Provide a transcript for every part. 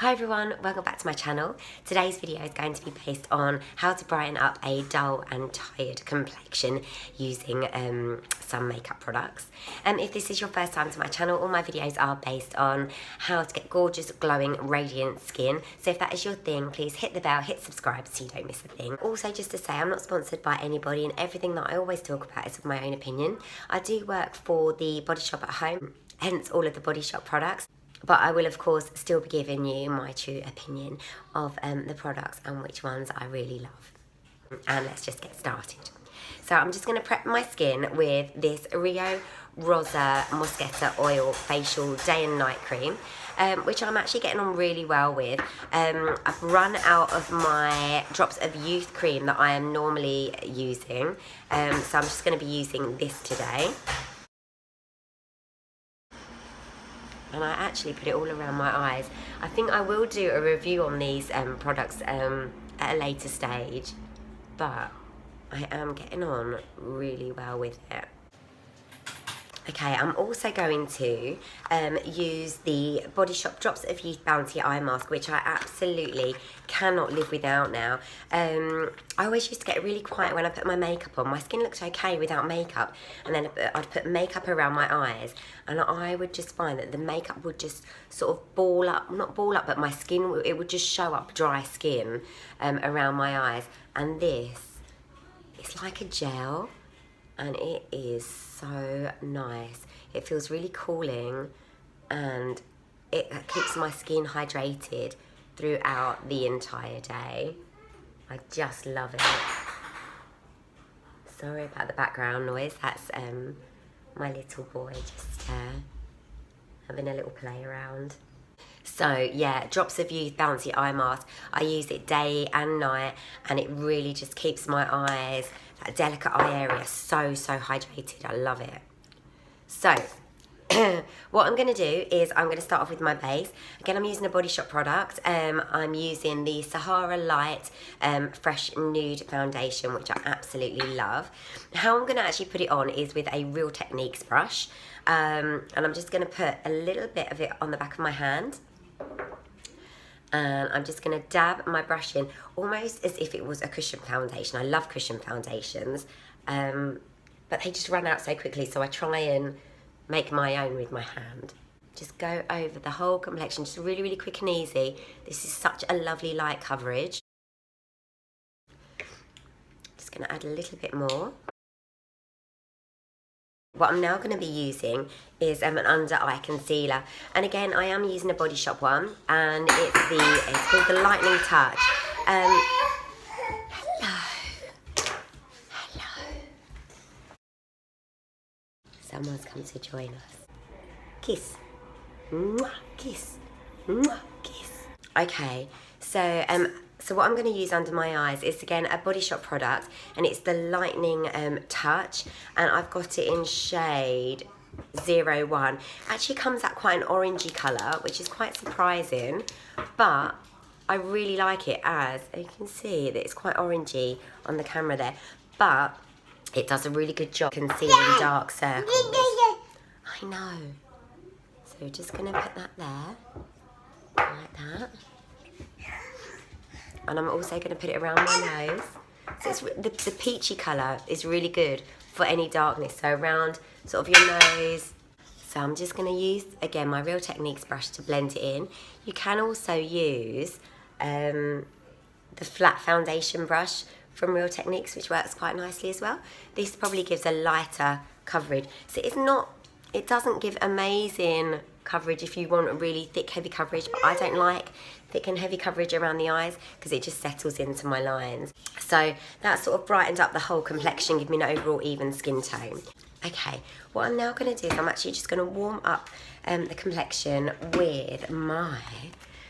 Hi everyone, welcome back to my channel. Today's video is going to be based on how to brighten up a dull and tired complexion using some makeup products. If this is your first time to my channel, all my videos are based on how to get gorgeous, glowing, radiant skin. So if that is your thing, please hit the bell, hit subscribe so you don't miss a thing. Also, just to say, I'm not sponsored by anybody and everything that I always talk about is of my own opinion. I do work for the Body Shop at home, hence all of the Body Shop products. But I will, of course, still be giving you my true opinion of the products and which ones I really love. And let's just get started. So I'm just going to prep my skin with this Rio Rosa Mosqueta Oil Facial Day and Night Cream, which I'm actually getting on really well with. I've run out of my Drops of Youth cream that I am normally using, so I'm just going to be using this today. And I actually put it all around my eyes. I think I will do a review on these products at a later stage, but I am getting on really well with it. Okay, I'm also going to use the Body Shop Drops of Youth Bounty Eye Mask, which I absolutely cannot live without now. I always used to get really quiet when I put my makeup on. My skin looked okay without makeup, and then I'd put makeup around my eyes, and I would just find that the makeup would just sort of ball up, not ball up, but my skin, it would just show up dry skin around my eyes. And this, it's like a gel. And it is so nice. It feels really cooling and it keeps my skin hydrated throughout the entire day. I just love it. Sorry about the background noise. That's my little boy just having a little play around. So yeah, Drops of Youth Bouncy Eye Mask. I use it day and night and it really just keeps my eyes, that delicate eye area, so hydrated. I love it. So what I'm going to do is I'm going to start off with my base. Again, I'm using a Body Shop product. I'm using the Sahara Light Fresh Nude Foundation, which I absolutely love. How I'm going to actually put it on is with a Real Techniques brush. And I'm just going to put a little bit of it on the back of my hand. And I'm just going to dab my brush in almost as if it was a cushion foundation. I love cushion foundations, but they just run out so quickly, so I try and make my own with my hand. Just go over the whole complexion, just really quick and easy. This is such a lovely light coverage. Just going to add a little bit more. What I'm now going to be using is an under eye concealer, and again I am using a Body Shop one, and it's called the Lightening Touch. Hello. Someone's come to join us. Kiss, mwah, kiss, mwah, kiss. Okay, so what I'm going to use under my eyes is, again, a Body Shop product, and it's the Lightening Touch, and I've got it in shade 01. Actually comes out quite an orangey colour, which is quite surprising, but I really like it, as you can see that it's quite orangey on the camera there, but it does a really good job concealing dark circles. I know. So we're just going to put that there, like that. And I'm also going to put it around my nose. So it's, the peachy colour is really good for any darkness, so around sort of your nose. So I'm just going to use, again, my Real Techniques brush to blend it in. You can also use the flat foundation brush from Real Techniques, which works quite nicely as well. This probably gives a lighter coverage. So it doesn't give amazing coverage if you want a really thick, heavy coverage, but I don't like thick and heavy coverage around the eyes because it just settles into my lines. So that sort of brightened up the whole complexion, give me an overall even skin tone. Okay, what I'm now going to do is I'm actually just going to warm up the complexion with my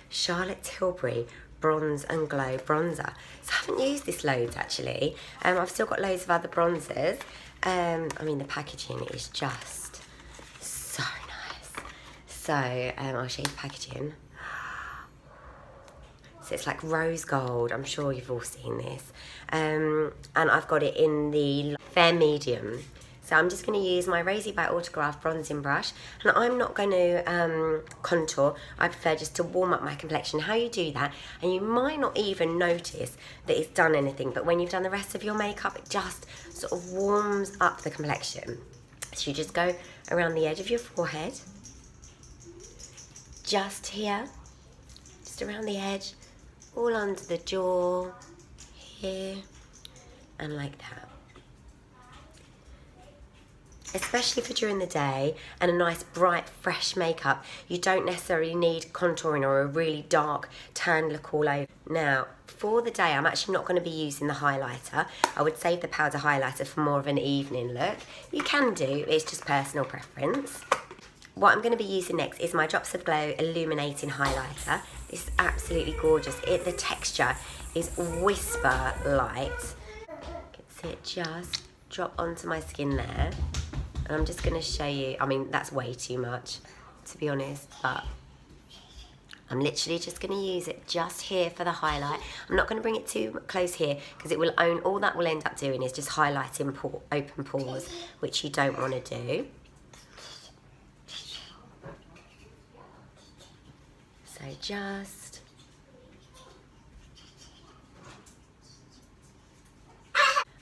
Charlotte Tilbury Bronze and Glow bronzer. So I haven't used this loads actually. I've still got loads of other bronzers. I mean, the packaging is just so nice. So I'll show you the packaging. So it's like rose gold. I'm sure you've all seen this. And I've got it in the fair medium. So I'm just going to use my Rosie by Autograph bronzing brush, and I'm not going to contour. I prefer just to warm up my complexion. How you do that, and you might not even notice that it's done anything, but when you've done the rest of your makeup, it just sort of warms up the complexion. So you just go around the edge of your forehead, just here, just around the edge, all under the jaw, here, and like that. Especially for during the day and a nice bright fresh makeup, you don't necessarily need contouring or a really dark tan look all over. Now for the day, I'm actually not going to be using the highlighter. I would save the powder highlighter for more of an evening look. You can do, it's just personal preference. What I'm going to be using next is my Drops of Glow Illuminating Highlighter. It's absolutely gorgeous. The texture is whisper light. You can see it just drop onto my skin there. And I'm just going to show you, I mean, that's way too much, to be honest, but I'm literally just going to use it just here for the highlight. I'm not going to bring it too close here, because it will all that will end up doing is just highlighting open pores, which you don't want to do. So just...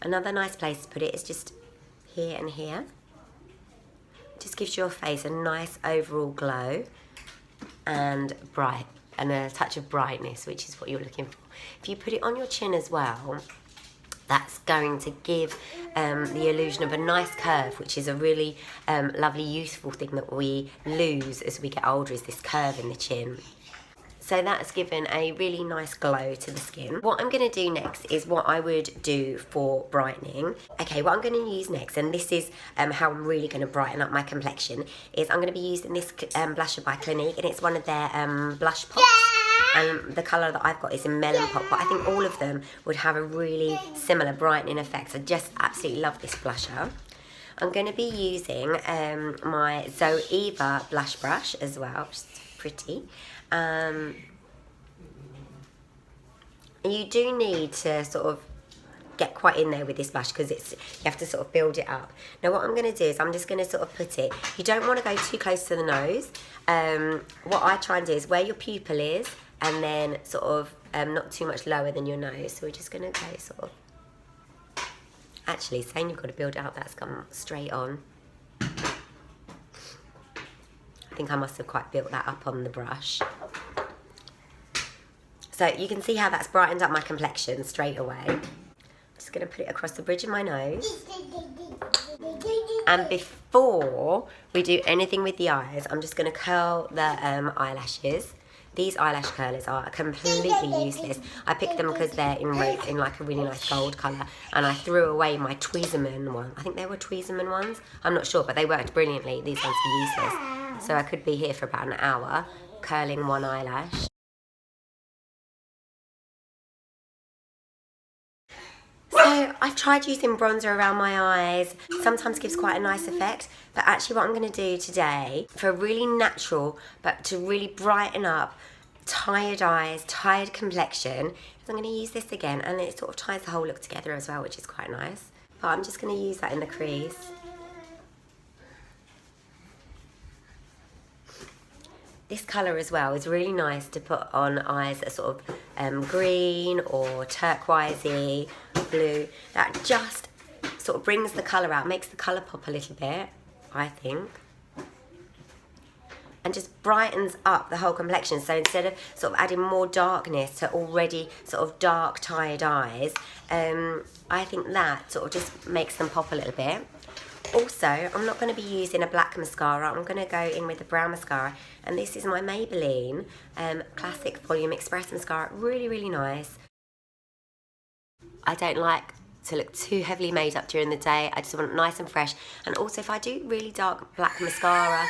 Another nice place to put it is just here and here. Just gives your face a nice overall glow and bright, and a touch of brightness, which is what you're looking for. If you put it on your chin as well, that's going to give the illusion of a nice curve, which is a really lovely, useful thing that we lose as we get older, is this curve in the chin. So that's given a really nice glow to the skin. What I'm going to do next is what I would do for brightening. Okay, what I'm going to use next, and this is how I'm really going to brighten up my complexion, is I'm going to be using this blusher by Clinique, and it's one of their blush pops. And the colour that I've got is in Melon Pop, but I think all of them would have a really similar brightening effect. I just absolutely love this blusher. I'm going to be using my Zoeva blush brush as well, which is pretty. You do need to sort of get quite in there with this blush, because you have to sort of build it up. Now what I'm going to do is I'm just going to sort of put it, you don't want to go too close to the nose. What I try and do is where your pupil is, and then sort of not too much lower than your nose. So we're just going to go sort of, actually saying you've got to build it up, that's come straight on. I think I must have quite built that up on the brush. So you can see how that's brightened up my complexion straight away. I'm just going to put it across the bridge of my nose. And before we do anything with the eyes, I'm just going to curl the eyelashes. These eyelash curlers are completely useless. I picked them because they're in like a really nice gold colour, and I threw away my Tweezerman one. I think they were Tweezerman ones. I'm not sure, but they worked brilliantly. These ones are useless. So I could be here for about an hour curling one eyelash. So I've tried using bronzer around my eyes. Sometimes gives quite a nice effect, but actually what I'm going to do today, for a really natural, but to really brighten up tired eyes, tired complexion, is I'm going to use this again, and it sort of ties the whole look together as well, which is quite nice. But I'm just going to use that in the crease. This colour as well is really nice to put on eyes that are sort of green or turquoisey, blue. That just sort of brings the colour out, makes the colour pop a little bit, I think. And just brightens up the whole complexion. So instead of sort of adding more darkness to already sort of dark, tired eyes, I think that sort of just makes them pop a little bit. Also, I'm not going to be using a black mascara. I'm going to go in with a brown mascara. And this is my Maybelline Classic Volume Express Mascara. Really, really nice. I don't like to look too heavily made up during the day. I just want it nice and fresh. And also, if I do really dark black mascara...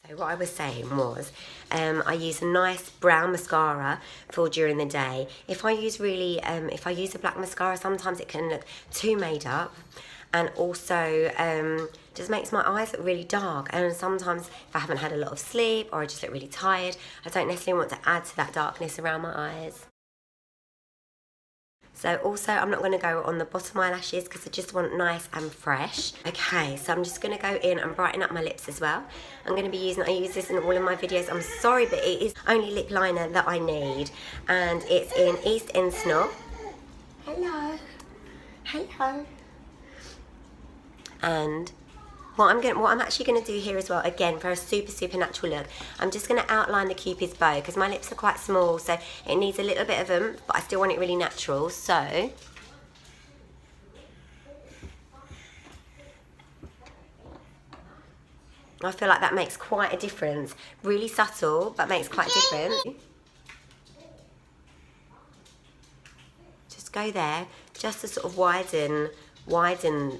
So what I was saying was, I use a nice brown mascara for during the day. If I use if I use a black mascara, sometimes it can look too made up, and also just makes my eyes look really dark. And sometimes if I haven't had a lot of sleep or I just look really tired, I don't necessarily want to add to that darkness around my eyes. So also I'm not going to go on the bottom eyelashes because I just want nice and fresh. Okay, so I'm just going to go in and brighten up my lips as well. I'm going to be using, I use this in all of my videos. I'm sorry, but it is only lip liner that I need. And it's in East End Snob. Hello. Hello. And what I'm actually going to do here as well, again, for a super natural look, I'm just going to outline the Cupid's bow because my lips are quite small, so it needs a little bit of them, but I still want it really natural. So I feel like that makes quite a difference. Really subtle, but makes quite a difference. Just go there, just to sort of widen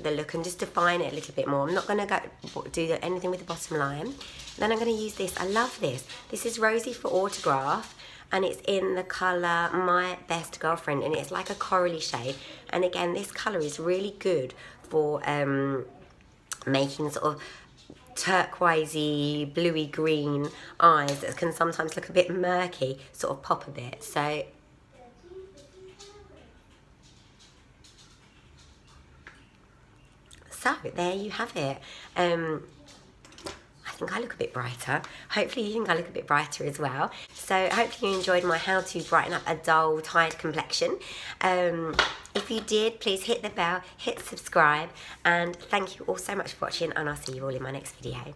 the look and just define it a little bit more. I'm not going to go do anything with the bottom line. Then I'm going to use this. I love this. This is Rosie for Autograph, and it's in the colour My Best Girlfriend, and it's like a corally shade. And again, this colour is really good for making sort of turquoisey, bluey green eyes that can sometimes look a bit murky, sort of pop a bit. So there you have it. I think I look a bit brighter. Hopefully you think I look a bit brighter as well. So hopefully you enjoyed my how to brighten up a dull, tired complexion. If you did, please hit the bell, hit subscribe, and thank you all so much for watching, and I'll see you all in my next video.